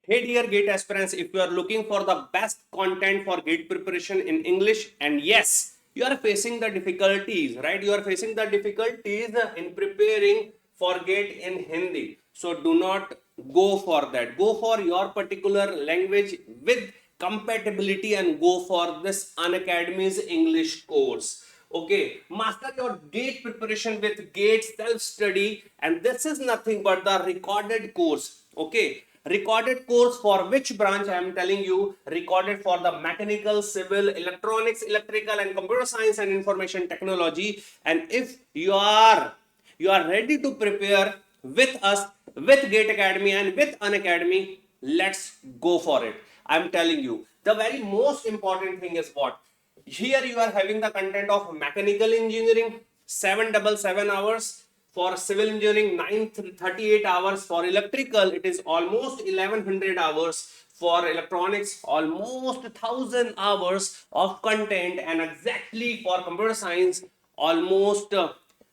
Hey dear GATE aspirants, if you are looking for the best content for GATE preparation in English, and yes, you are facing the difficulties, right? You are facing the difficulties in preparing for GATE in Hindi. So do not go for that. Go for your particular language with compatibility and go for this Unacademy's English course. Okay, master your GATE preparation with GATE self-study, and this is nothing but the recorded course. Okay, recorded course for which branch? I am telling you, recorded for the mechanical, civil, electronics, electrical, and computer science and information technology. And if you are ready to prepare with us, with GATE Academy and with Unacademy, let's go for it. I'm telling you, the very most important thing is what? Here you are having the content of mechanical engineering, 777 hours. For civil engineering, 938 hours. For electrical, it is almost 1100 hours. For electronics, almost 1000 hours of content. And exactly for computer science, almost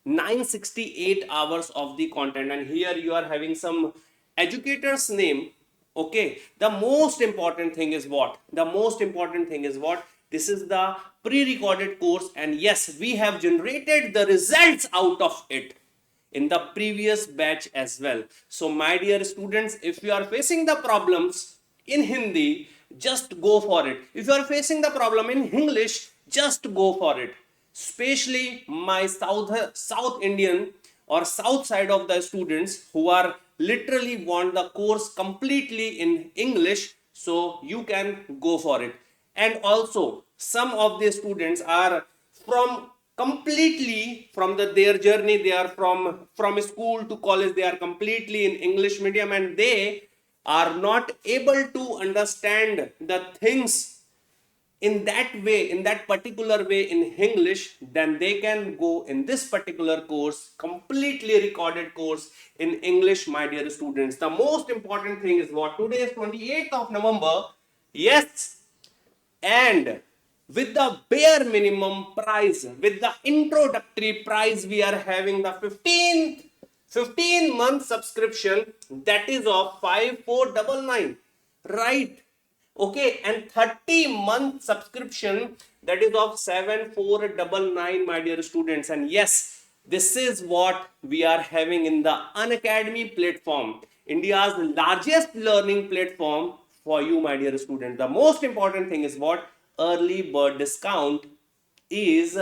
968 hours of the content. And here you are having some educator's name. Okay, the most important thing is what? The most important thing is what? This is the pre-recorded course, and yes, we have generated the results out of it in the previous batch as well. So my dear students, if you are facing the problems in Hindi, just go for it. If you are facing the problem in English, just go for it. Especially my south Indian or south side of the students who are literally want the course completely in English, so you can go for it. And also some of the students are from completely from their journey, they are from school to college, they are completely in English medium, and they are not able to understand the things in that way, in that particular way in English. Then they can go in this particular course, completely recorded course in English. My dear students, the most important thing is what? Today is 28th of November. Yes, and with the bare minimum price, with the introductory price, we are having the 15 month subscription, that is of 5499, right? Okay, and 30-month subscription, that is of 7499, my dear students. And yes, this is what we are having in the Unacademy platform, India's largest learning platform for you, my dear student. The most important thing is what? Early bird discount is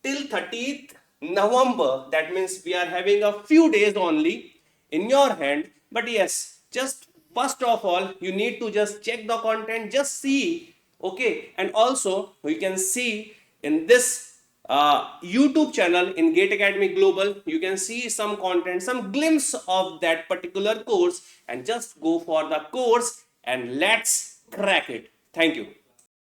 till 30th November. That means we are having a few days only in your hand. But yes, just first of all, you need to just check the content, just see. Okay, and also you can see in this YouTube channel in GATE Academy Global, you can see some content, some glimpse of that particular course, and just go for the course and let's crack it. Thank you.